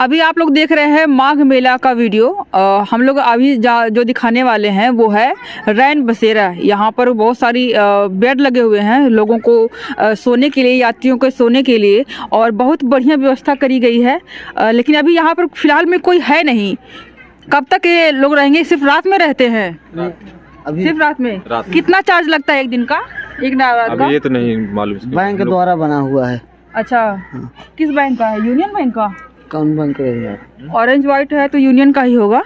अभी आप लोग देख रहे हैं माघ मेला का वीडियो। हम लोग अभी जो दिखाने वाले हैं वो है रैन बसेरा। यहाँ पर बहुत सारी बेड लगे हुए हैं लोगों को सोने के लिए, यात्रियों के सोने के लिए, और बहुत बढ़िया व्यवस्था करी गई है। लेकिन अभी यहाँ पर फिलहाल में कोई है नहीं। कब तक ये लोग रहेंगे? सिर्फ रात में रहते हैं? अभी सिर्फ रात में। कितना चार्ज लगता है एक दिन का, एक रात का? ये तो नहीं मालूम। बैंक द्वारा बना हुआ है। अच्छा, किस बैंक का है? यूनियन बैंक का? कौन बैंक है? ऑरेंज वाइट है तो यूनियन का ही होगा।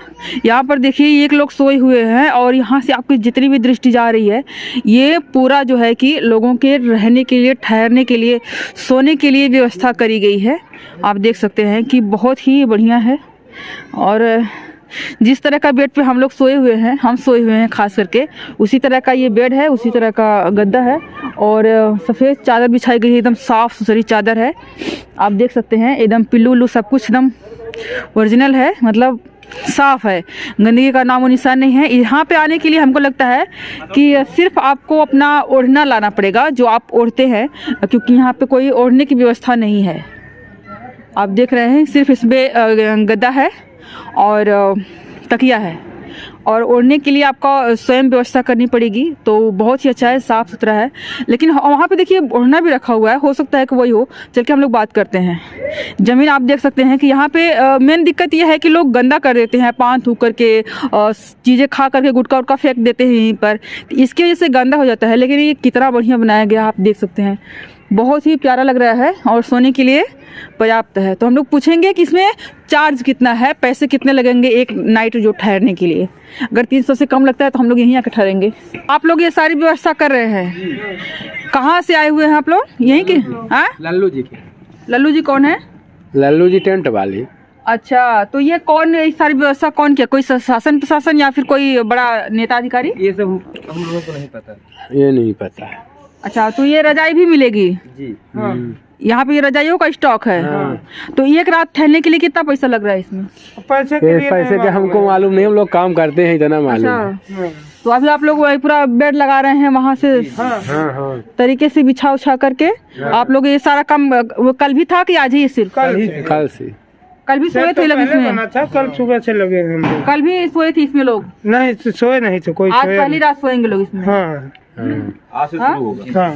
यहाँ पर देखिए एक लोग सोए हुए हैं और यहाँ से आपकी जितनी भी दृष्टि जा रही है, ये पूरा जो है कि लोगों के रहने के लिए, ठहरने के लिए, सोने के लिए व्यवस्था करी गई है। आप देख सकते हैं कि बहुत ही बढ़िया है। और जिस तरह का बेड पे हम लोग सोए हुए हैं, हम सोए हुए हैं खास करके, उसी तरह का ये बेड है, उसी तरह का गद्दा है और सफ़ेद चादर बिछाई गई है। एकदम साफ़ सुथरी चादर है। आप देख सकते हैं एकदम पिल्लू उल्लू सब कुछ एकदम ओरिजिनल है, मतलब साफ़ है, गंदगी का नामो निशान नहीं है। यहाँ पे आने के लिए हमको लगता है कि सिर्फ आपको अपना ओढ़ना लाना पड़ेगा जो आप ओढ़ते हैं, क्योंकि यहाँ पे कोई ओढ़ने की व्यवस्था नहीं है। आप देख रहे हैं सिर्फ इसमें गद्दा है और तकिया है, और ओढ़ने के लिए आपका स्वयं व्यवस्था करनी पड़ेगी। तो बहुत ही अच्छा है, साफ़ सुथरा है। लेकिन वहाँ पे देखिए ओढ़ना भी रखा हुआ है, हो सकता है कि वही हो। चल के हम लोग बात करते हैं। ज़मीन आप देख सकते हैं कि यहाँ पे मेन दिक्कत ये है कि लोग गंदा कर देते हैं, पान थूक करके, चीज़ें खा करके, गुटखा उटका फेंक देते हैं यहीं पर, इसकी वजह से गंदा हो जाता है। लेकिन ये कितना बढ़िया बनाया गया, आप देख सकते हैं, बहुत ही प्यारा लग रहा है और सोने के लिए पर्याप्त है। तो हम लोग पूछेंगे कि इसमें चार्ज कितना है, पैसे कितने लगेंगे एक नाइट जो ठहरने के लिए। अगर 300 से कम लगता है तो हम लोग यहीं आकर ठहरेंगे। आप लोग ये सारी व्यवस्था कर रहे हैं, कहाँ से आए हुए हैं आप लोग? यहीं के? हाँ, लल्लू जी के। लल्लू जी कौन है? लल्लू जी टेंट वाली। अच्छा, तो ये कौन, ये सारी व्यवस्था कौन किया? कोई शासन प्रशासन या फिर कोई बड़ा नेता अधिकारी? ये सब हम लोगों को नहीं पता। ये नहीं पता है। अच्छा, तो ये रजाई भी मिलेगी जी? हाँ। यहाँ पे ये रजाइयों का स्टॉक है। हाँ। तो एक रात ठहरने के लिए कितना पैसा लग रहा है इसमें? पैसे के हमको मालूम नहीं, हम लोग काम करते हैं इतना मालूम। अच्छा, तो अभी आप लोग वही पूरा बेड लगा रहे हैं वहाँ से तरीके से बिछा उछा करके। आप लोग ये सारा काम वो कल भी था कि आज ही? सिर्फ कल से। कल भी सोए थे लोग इसमें? कल सुबह से लगे हैं। कल भी सोए थे इसमें लोग? नहीं, सोए नहीं थे कोई। आज पहली रात सोएंगे लोग इसमें? हाँ, आज से शुरू होगा।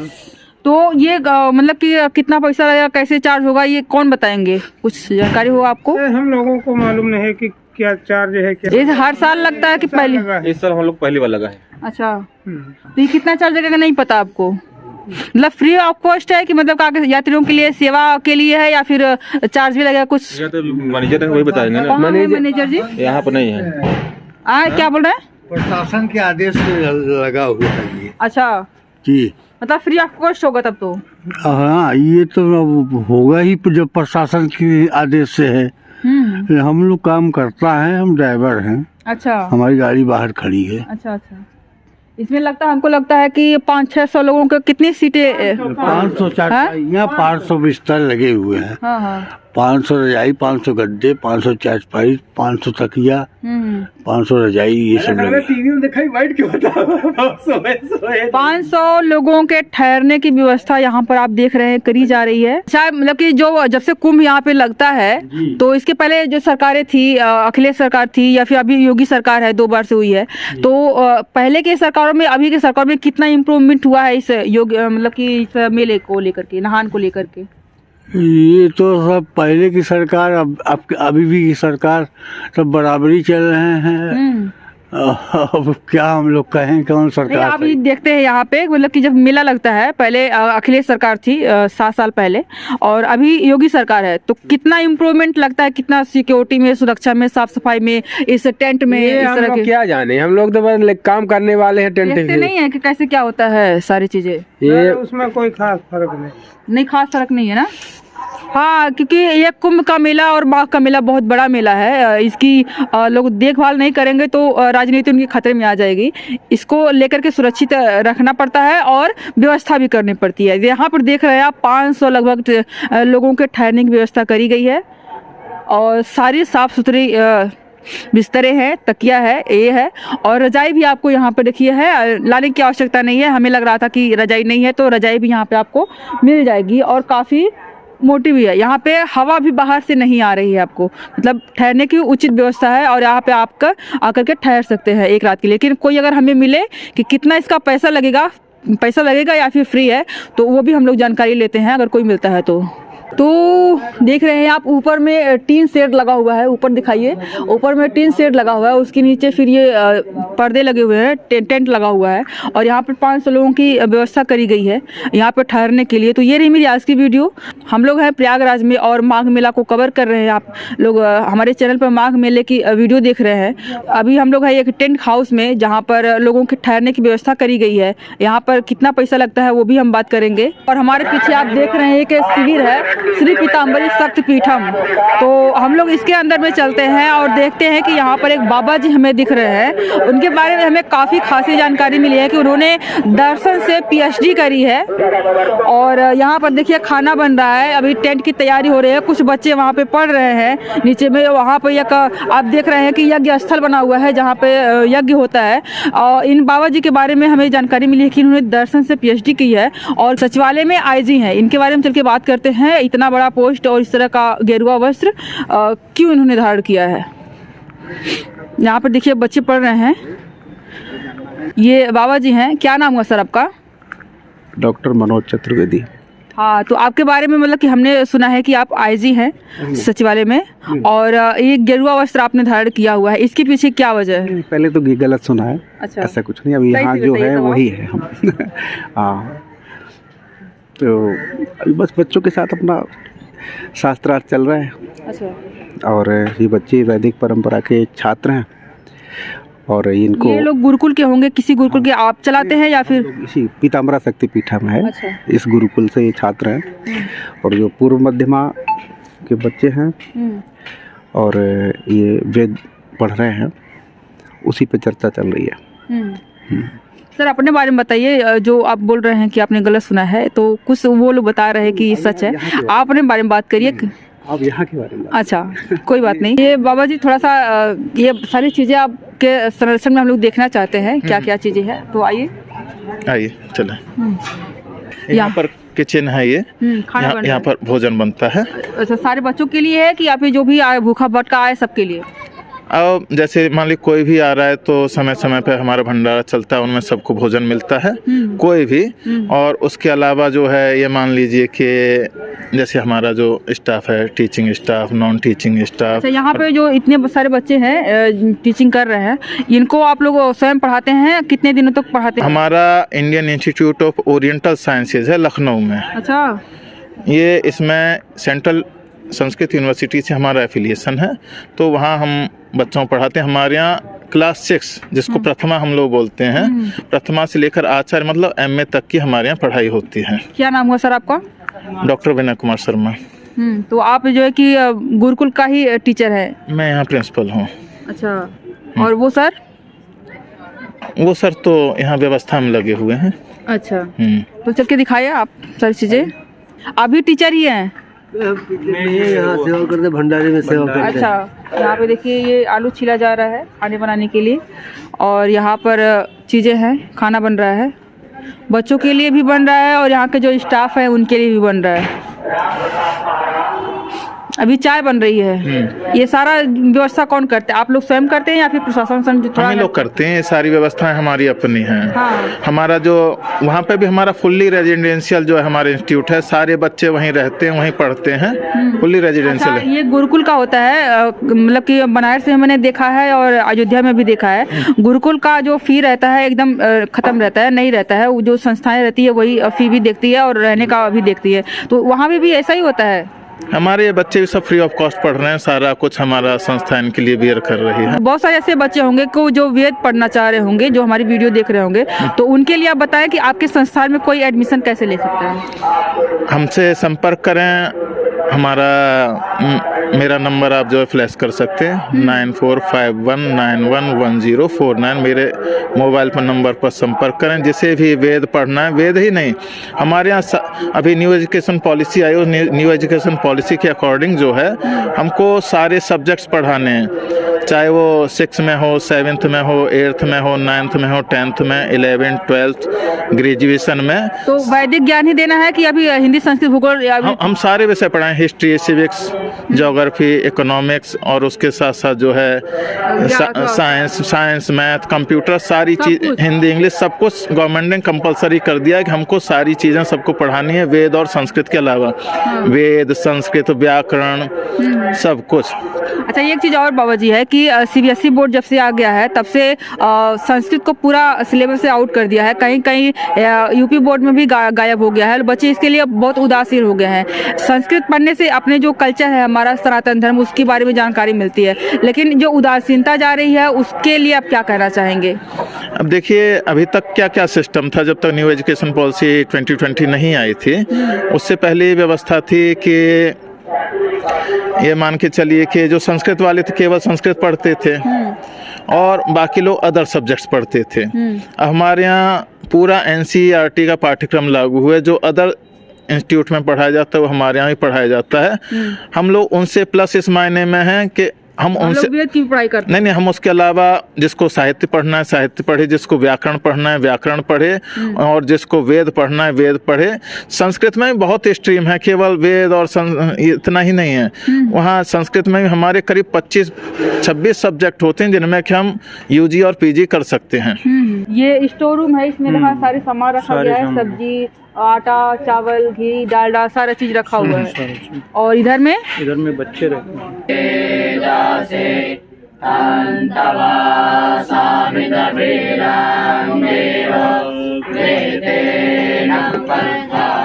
तो ये मतलब कि कितना पैसा लगेगा, कैसे चार्ज होगा, ये कौन बताएंगे? कुछ जानकारी हो आपको? हम लोगों को मालूम नहीं है कि क्या चार्ज है, क्या ये हर साल लगता है कि पहले? इस साल हम लोग पहली बार लगा है। अच्छा, तो ये कितना चार्ज लगेगा नहीं पता आपको? मतलब फ्री ऑफ कॉस्ट है कि मतलब यात्रियों के लिए, सेवा के लिए है, या फिर चार्ज भी लगेगा कुछ? तो मैनेजर है, वही बताएंगे ना। मैनेजर जी यहाँ पर नहीं है। क्या बोल रहे हैं? प्रशासन के आदेश से लगा हुआ है ये। अच्छा जी, मतलब फ्री ऑफ कॉस्ट होगा तब तो? हाँ, ये तो होगा ही जब प्रशासन के आदेश से है। हम लोग काम करता है, हम ड्राइवर हैं। अच्छा, हमारी गाड़ी बाहर खड़ी है। अच्छा अच्छा। इसमें लगता है, हमको लगता है कि 500-600 लोगों के कितनी सीटें? 500 चारपाइयाँ, 500 बिस्तर लगे हुए हैं। हाँ हाँ। 500 रजाई, 500 गद्दे, 500 चारपाई, 500 तकिया, 500 रजाई, ये सब लगे। टीवी में देखा बैठ के बता। 500 लोगों के ठहरने की व्यवस्था यहाँ पर आप देख रहे हैं करी जा रही है। शायद मतलब कि जो जब से कुंभ यहाँ पे लगता है, तो इसके पहले जो सरकारें थी, अखिलेश सरकार थी या फिर अभी योगी सरकार है, 2 बार से हुई है, तो पहले के सरकारों में अभी के सरकार में कितना इम्प्रूवमेंट हुआ है इस योग, मतलब कि इस मेले को लेकर के, नहान को लेकर के? ये तो सब पहले की सरकार, अब अभी भी की सरकार सब बराबरी चल रहे हैं। अब क्या हम लोग कहें कौन सरकार? आप देखते हैं यहाँ पे, मतलब कि जब मेला लगता है, पहले अखिलेश सरकार थी 7 साल पहले, और अभी योगी सरकार है, तो कितना इम्प्रूवमेंट लगता है? कितना सिक्योरिटी में, सुरक्षा में, साफ सफाई में, इस टेंट में, इस तरह के? क्या जाने, हम लोग तो बस काम करने वाले हैं। टेंट देखते नहीं है कि कैसे क्या होता है सारी चीजें? ये उसमें कोई खास फर्क नहीं। खास फर्क नहीं है ना? हाँ, क्योंकि ये कुंभ का मेला और माघ का मेला बहुत बड़ा मेला है। इसकी लोग देखभाल नहीं करेंगे तो राजनीति उनकी खतरे में आ जाएगी। इसको लेकर के सुरक्षित रखना पड़ता है और व्यवस्था भी करनी पड़ती है। यहाँ पर देख रहे हैं आप 500 लगभग लोगों के ठहरने की व्यवस्था करी गई है, और सारी साफ सुथरी बिस्तरे हैं, तकिया है, ये है, और रजाई भी आपको यहाँ पे देखिए है, लाने की आवश्यकता नहीं है। हमें लग रहा था कि रजाई नहीं है, तो रजाई भी यहाँ पे आपको मिल जाएगी, और काफ़ी मोटिव ही है। यहाँ पे हवा भी बाहर से नहीं आ रही है आपको, मतलब ठहरने की उचित व्यवस्था है और यहाँ पे आप आकर के ठहर सकते हैं एक रात के लिए। लेकिन कोई अगर हमें मिले कि कितना इसका पैसा लगेगा या फिर फ्री है, तो वो भी हम लोग जानकारी लेते हैं अगर कोई मिलता है तो देख रहे हैं आप ऊपर में टीन शेड लगा हुआ है, ऊपर दिखाइए, ऊपर में टीन शेड लगा हुआ है, उसके नीचे फिर ये पर्दे लगे हुए हैं, टेंट लगा हुआ है और यहाँ पर 500 लोगों की व्यवस्था करी गई है यहाँ पर ठहरने के लिए। तो ये रही मेरी आज की वीडियो। हम लोग हैं प्रयागराज में और माघ मेला को कवर कर रहे हैं। आप लोग हमारे चैनल पर माघ मेले की वीडियो देख रहे हैं। अभी हम लोग हैं एक टेंट हाउस में जहाँ पर लोगों के ठहरने की व्यवस्था करी गई है। यहाँ पर कितना पैसा लगता है वो भी हम बात करेंगे। और हमारे पीछे आप देख रहे हैं एक शिविर है, श्री पीताम्बरी शक्ति पीठम। तो हम लोग इसके अंदर में चलते हैं और देखते हैं कि यहाँ पर एक बाबा जी हमें दिख रहे हैं। उनके बारे में हमें काफ़ी खासी जानकारी मिली है कि उन्होंने दर्शन से PhD करी है। और यहाँ पर देखिए खाना बन रहा है, अभी टेंट की तैयारी हो रही है, कुछ बच्चे वहाँ पे पढ़ रहे हैं नीचे में। वहाँ पर एक आप देख रहे हैं कि यज्ञ स्थल बना हुआ है जहाँ पे यज्ञ होता है। और इन बाबा जी के बारे में हमें जानकारी मिली है कि इन्होंने दर्शन से PhD की है और सचिवालय में IG हैं। इनके बारे में चल के बात करते हैं। इतना बड़ा पोस्ट और इस तरह का गेरुआ वस्त्र क्यों इन्होंने धारण किया है। यहाँ पर देखिए बच्चे पढ़ रहे हैं। ये बाबा जी हैं, क्या नाम हुआ सर आपका? डॉक्टर मनोज चतुर्वेदी। हाँ, तो आपके बारे में मतलब कि हमने सुना है कि आप IG हैं सचिवालय में और ये गेरुआ वस्त्र आपने धारण किया हुआ है, इसके पीछे क्या वजह है? पहले तो गलत सुना है। अच्छा, ऐसा कुछ नहीं, अभी यहाँ जो है वही है हम। हाँ, तो अभी बस बच्चों के साथ अपना शास्त्रार्थ चल रहा है। अच्छा, और ये बच्चे वैदिक परंपरा के छात्र हैं और इनको ये लोग गुरुकुल के होंगे, किसी गुरुकुल के आप चलाते हैं या फिर? इसी पीताम्बरा शक्ति पीठम है। अच्छा। इस गुरुकुल से ये छात्र हैं और जो पूर्व मध्यमा के बच्चे हैं और ये वेद पढ़ रहे हैं, उसी पे चर्चा चल रही है। सर अपने बारे में बताइए, जो आप बोल रहे हैं कि आपने गलत सुना है, तो कुछ वो लोग बता रहे हैं कि सच है, आप अपने बारे में बात करिए। आप यहाँ के बारे में? अच्छा, कोई बात नहीं। ये बाबा जी थोड़ा सा ये सारी चीज़ें आपके संरक्षण में हम लोग देखना चाहते हैं, क्या क्या चीज़ें हैं, तो आइए चलें। यहाँ पर किचन है, ये यहाँ पर भोजन बनता है। अच्छा, सारे बच्चों के लिए है कि या फिर जो भी आए भूखा भटका आए सबके लिए? अब जैसे मान ली कोई भी आ रहा है तो समय समय पे हमारा भंडारा चलता है, उनमें सबको भोजन मिलता है, कोई भी। और उसके अलावा जो है ये मान लीजिए कि जैसे हमारा जो स्टाफ है, teaching staff, non teaching staff. अच्छा, यहाँ पे जो इतने सारे बच्चे हैं टीचिंग कर रहे हैं, इनको आप लोग स्वयं पढ़ाते हैं? कितने दिनों तक पढ़ाते हैं? हमारा Indian institute of oriental sciences है लखनऊ में। अच्छा, ये इसमें सेंट्रल संस्कृत यूनिवर्सिटी से हमारा एफिलिएशन है, तो वहाँ हम बच्चों को पढ़ाते हैं। हमारे यहाँ क्लास 6 जिसको प्रथमा हम लोग बोलते हैं, प्रथमा से लेकर आचार्य मतलब MA तक की हमारे यहाँ पढ़ाई होती है। क्या नाम हुआ सर आपका? डॉक्टर विनय कुमार शर्मा। तो आप जो है कि गुरुकुल का ही टीचर है? मैं यहाँ प्रिंसिपल हूँ। अच्छा, और वो सर? वो सर तो यहाँ व्यवस्था में लगे हुए हैं। अच्छा, तो चल के दिखाइए आप सारी चीज़ें। आप भी टीचर ही हैं? यहाँ सेवा करते, भंडारे में सेवा करते। अच्छा, यहाँ पे देखिए ये आलू छीला जा रहा है खाने बनाने के लिए और यहाँ पर चीज़ें हैं, खाना बन रहा है, बच्चों के लिए भी बन रहा है और यहाँ के जो स्टाफ है उनके लिए भी बन रहा है। अभी चाय बन रही है। ये सारा व्यवस्था कौन करते हैं? आप लोग स्वयं करते हैं या फिर प्रशासन से थोड़ा? हम लोग करते हैं, ये सारी व्यवस्थाएं हमारी अपनी हैं। हाँ। हमारा जो वहाँ पे भी हमारा फुल्ली रेजिडेंशियल जो है हमारा इंस्टीट्यूट है, सारे बच्चे वहीं रहते हैं, वहीं पढ़ते हैं, फुल्ली रेजिडेंशियल है। ये गुरुकुल का होता है, मतलब कि बनारस में मैंने देखा है और अयोध्या में भी देखा है। गुरुकुल का जो फी रहता है एकदम खत्म रहता है, नहीं रहता है। वो जो संस्थाएं रहती है वही फी भी देखती है और रहने का भी देखती है, तो वहाँ पे भी ऐसा ही होता है? हमारे ये बच्चे भी सब फ्री ऑफ कॉस्ट पढ़ रहे हैं, सारा कुछ हमारा संस्था इनके लिए बियर कर रही है। बहुत सारे ऐसे बच्चे होंगे को जो वेद पढ़ना चाह रहे होंगे, जो हमारी वीडियो देख रहे होंगे, तो उनके लिए आप बताएं कि आपके संस्थान में कोई एडमिशन कैसे ले सकता है? हमसे संपर्क करें। मेरा नंबर आप जो है फ्लैश कर सकते हैं, 9451911049 मेरे मोबाइल पर नंबर पर संपर्क करें। जिसे भी वेद पढ़ना है, वेद ही नहीं, हमारे यहाँ अभी न्यू एजुकेशन पॉलिसी आई, उस न्यू एजुकेशन पॉलिसी के अकॉर्डिंग जो है हमको सारे सब्जेक्ट्स पढ़ाने हैं, चाहे वो 6 में हो, 7th में हो, 8th में हो, 9th में हो, 10th में, 11th, 12th, ग्रेजुएशन में। तो वैदिक ज्ञान ही देना है कि अभी हिंदी, संस्कृत, भूगोल या हम सारे विषय पढ़ाएं, हिस्ट्री, सिविक्स, ज्योग्राफी, इकोनॉमिक्स, और उसके साथ साथ जो है साइंस, मैथ, कंप्यूटर, सारी चीज, हिंदी, इंग्लिश, सब कुछ गवर्नमेंट ने कंपलसरी कर दिया है कि हमको सारी चीज़ें सबको पढ़ानी है, वेद और संस्कृत के अलावा। वेद, संस्कृत, व्याकरण, सब कुछ। अच्छा, एक चीज़ और बाबा जी है कि CBSE बोर्ड जब से आ गया है तब से संस्कृत को पूरा सिलेबस से आउट कर दिया है। कहीं कहीं यूपी बोर्ड में भी गायब हो गया है। बच्चे इसके लिए बहुत उदासीन हो गए हैं। संस्कृत पढ़ने से अपने जो कल्चर है, हमारा सनातन धर्म, उसके बारे में जानकारी मिलती है, लेकिन जो उदासीनता जा रही है उसके लिए आप क्या कहना चाहेंगे? अब देखिए, अभी तक क्या क्या सिस्टम था जब तक न्यू एजुकेशन पॉलिसी 2020 नहीं आई थी। उससे पहले व्यवस्था थी कि ये मान के चलिए कि जो संस्कृत वाले थे केवल संस्कृत पढ़ते थे और बाकी लोग अदर सब्जेक्ट्स पढ़ते थे। हमारे यहाँ पूरा NCERT का पाठ्यक्रम लागू हुआ है। जो अदर इंस्टीट्यूट में पढ़ाया जाता है वो हमारे यहाँ भी पढ़ाया जाता है। हम लोग उनसे प्लस इस मायने में हैं कि हम उनसे वेद की पढ़ाई करते नहीं, हम उसके अलावा जिसको साहित्य पढ़ना है साहित्य पढ़े, जिसको व्याकरण पढ़ना है व्याकरण पढ़े, और जिसको वेद पढ़ना है वेद पढ़े। संस्कृत में भी बहुत स्ट्रीम है, केवल वेद और इतना ही नहीं है। वहाँ संस्कृत में भी हमारे करीब 25-26 सब्जेक्ट होते हैं जिनमें कि हम UG और PG कर सकते हैं। ये स्टोर रूम है, इसमें देखा सारे सामान रखा गया है, सब्जी, आटा, चावल, घी, डालडा, सारा चीज रखा हुआ है। और इधर में बच्चे रहते हैं।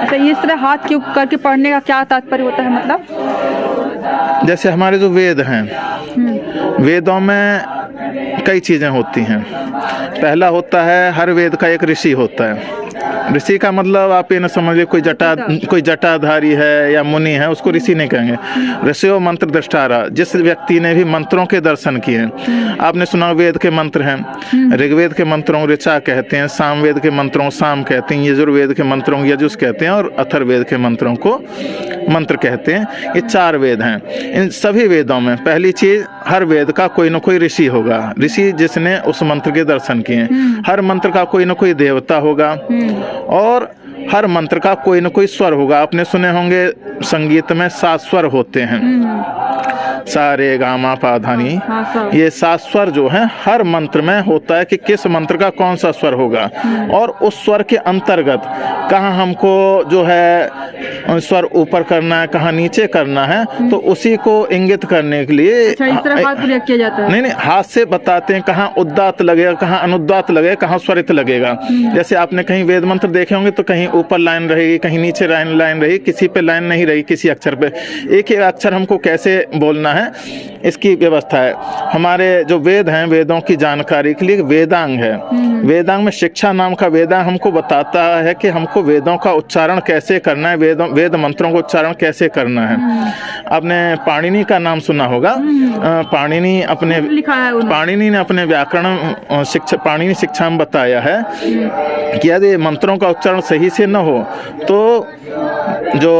अच्छा, इस तरह हाथ के करके पढ़ने का क्या तात्पर्य होता है? मतलब जैसे हमारे जो वेद हैं, वेदों में कई चीज़ें होती हैं। पहला होता है, हर वेद का एक ऋषि होता है। ऋषि का मतलब आप ये न समझिए कोई जटाधारी है या मुनि है, उसको ऋषि नहीं कहेंगे। ऋषि और मंत्र दृष्टारा, जिस व्यक्ति ने भी मंत्रों के दर्शन किए। आपने सुना वेद के मंत्र हैं, ऋग्वेद के मंत्रों को ऋचा कहते हैं, सामवेद के मंत्रों को साम कहते हैं, यजुर्वेद के मंत्रों को यजुष कहते हैं, और अथर्ववेद के मंत्रों को मंत्र कहते हैं। ये 4 वेद हैं। इन सभी वेदों में पहली चीज, हर वेद का कोई न कोई ऋषि होगा, ऋषि जिसने उस मंत्र के दर्शन किए। हर मंत्र का कोई न कोई देवता होगा, और हर मंत्र का कोई न कोई स्वर होगा। आपने सुने होंगे संगीत में 7 स्वर होते हैं, सा रे गा मा पा धा नी। ये 7 स्वर जो हैं हर मंत्र में होता है कि किस मंत्र का कौन सा स्वर होगा, और उस स्वर के अंतर्गत कहाँ हमको जो है स्वर ऊपर करना है, कहाँ नीचे करना है, तो उसी को इंगित करने के लिए अच्छा, इस तरह हाथ प्रयोग किया जाता है। नहीं, हाथ से बताते हैं कहाँ उद्दात लगेगा, कहाँ अनुदात लगेगा, कहाँ स्वरित लगेगा। जैसे आपने कहीं वेद मंत्र देखे होंगे तो कहीं ऊपर लाइन रहेगी, कहीं नीचे लाइन रहेगी, किसी पे लाइन नहीं रहेगी, किसी अक्षर पे। एक एक अक्षर हमको कैसे बोलना है, इसकी व्यवस्था है। हमारे जो वेद हैं, वेदों की जानकारी के लिए वेदांग है। वेदांग में शिक्षा नाम का वेदांग हमको बताता है कि हमको वेदों का उच्चारण कैसे करना है, वेद मंत्रों का उच्चारण कैसे करना है। आपने पाणिनि का नाम सुना होगा। पाणिनि ने अपने व्याकरण पाणिनि शिक्षा में बताया है कि यदि मंत्रों का उच्चारण सही से न हो तो जो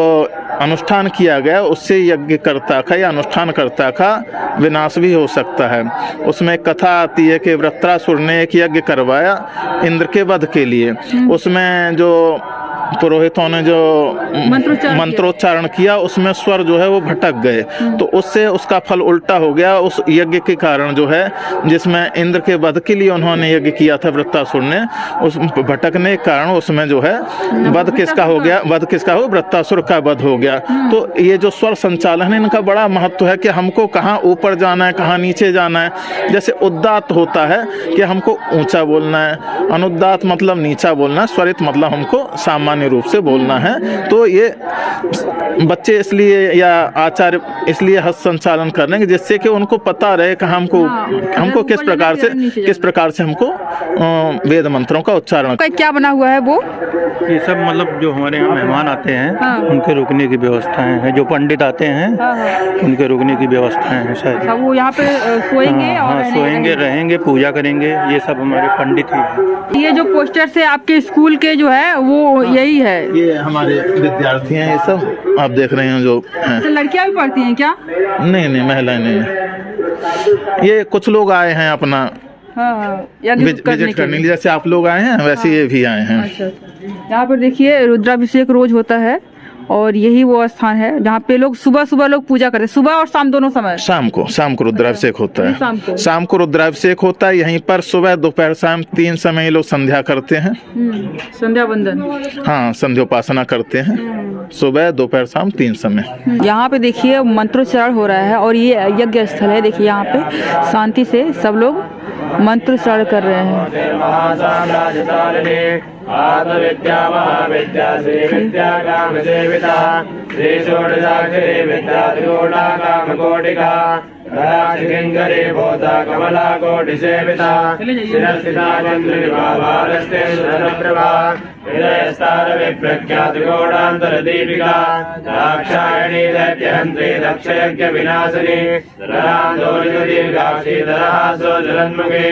अनुष्ठान किया गया उससे यज्ञकर्ता का या अनुष्ठानकर्ता का विनाश भी हो सकता है। उसमें कथा आती है कि वृत्रासुर ने एक यज्ञ करवाया इंद्र के वध के लिए। उसमें जो पुरोहितों ने जो मंत्रोच्चारण किया उसमें स्वर जो है वो भटक गए, तो उससे उसका फल उल्टा हो गया। उस यज्ञ के कारण जो है, जिसमें इंद्र के वध के लिए उन्होंने यज्ञ किया था वृत्रासुर ने, उस भटकने के कारण उसमें जो है वध किसका हो गया, वृत्रासुर का वध हो गया। तो ये जो स्वर संचालन है इनका बड़ा महत्व है कि हमको कहाँ ऊपर जाना है, कहाँ नीचे जाना है। जैसे उद्दात होता है कि हमको ऊंचा बोलना है, अनुदात मतलब नीचा बोलना है, स्वरित मतलब हमको सामान्य रूप से बोलना है। तो ये बच्चे इसलिए या आचार्य इसलिए हस्त संचालन कर रहे हैं जिससे कि उनको पता रहे कि हमको किस प्रकार से हमको वेद मंत्रों का उच्चारण। क्या बना हुआ है वो? ये सब मतलब जो हमारे यहाँ मेहमान आते हैं उनके रुकने की व्यवस्थाएं हैं, जो पंडित आते हैं उनके रुकने की व्यवस्थाएं हैं शायद। वो यहाँ पे सोएंगे हाँ, सोएंगे, रहेंगे, पूजा करेंगे, ये सब हमारे पंडित ही हैं। ये जो पोस्टर से आपके स्कूल के जो है वो यही है, ये हमारे विद्यार्थी हैं, ये सब आप देख रहे हैं जो हैं। लड़कियां भी पढ़ती हैं क्या? नहीं, महिलाएं नहीं। ये कुछ लोग आए हैं अपना हाँ, यज्ञ विजिट करने के करने लिए। के लिए, जैसे आप लोग आए हैं वैसे ये भी आए हैं। अच्छा अच्छा। यहाँ पर देखिए रुद्राभिषेक रोज होता है और यही वो स्थान है जहाँ पे लोग सुबह सुबह लोग पूजा करते हैं, सुबह और शाम दोनों समय। शाम को रुद्राभिषेक होता यही है। शाम को। शाम को रुद्राभिषेक होता है यहीं पर। सुबह दोपहर शाम 3 समय ये लोग संध्या करते हैं। संध्या बंदन। हाँ, संध्योपासना करते हैं सुबह दोपहर शाम 3 समय। यहाँ पे देखिए मंत्रोच्चारण हो रहा है और ये यज्ञ स्थल है। देखिए यहाँ पे शांति से सब लोग मंत्रोच्चारण कर रहे हैं। आत्मविद्या महाविद्या श्री विद्या काम सेविता श्री षोडशाक्षरी विद्या त्रिकोटा काम कोटिका किंकरी भूता कमला कोटि सेविता शिरस्थिता चंद्र विभास्ते प्रभा हृदयस्तार विप्रख्या त्रिकोणांतर दीपिका दाक्षायणी दैत्यहंत्री दक्ष यज्ञ विनाशिनी दीर्घाक्षी दरहासो जलन्मुखे।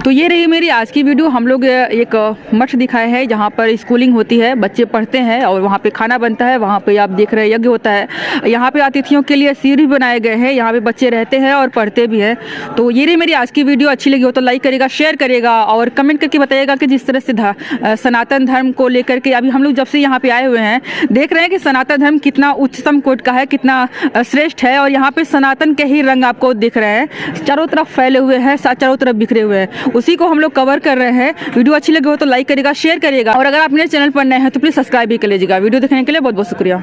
तो ये रही मेरी आज की वीडियो। हम लोग एक मठ दिखाए हैं जहाँ पर स्कूलिंग होती है, बच्चे पढ़ते हैं और वहाँ पे खाना बनता है। वहाँ पे आप देख रहे हैं यज्ञ होता है। यहाँ पे अतिथियों के लिए सीढ़ी बनाए गए हैं, यहाँ पे बच्चे रहते हैं और पढ़ते भी हैं। तो ये रही मेरी आज की वीडियो। अच्छी लगी हो तो लाइक करेगा, शेयर करेगा और कमेंट करके बताइएगा कि जिस तरह से सनातन धर्म को लेकर के अभी हम लोग जब से यहाँ पे आए हुए हैं देख रहे हैं कि सनातन धर्म कितना उच्चतम कोटि का है, कितना श्रेष्ठ है। और यहाँ पे सनातन के ही रंग आपको दिख रहे हैं, चारों तरफ फैले हुए हैं, चारों तरफ बिखरे हुए हैं। उसी को हम लोग कवर कर रहे हैं। वीडियो अच्छी लगी हो तो लाइक करेगा, शेयर करेगा और अगर आप मेरे चैनल पर नए हैं तो प्लीज सब्सक्राइब भी कर लीजिएगा। वीडियो देखने के लिए बहुत बहुत शुक्रिया।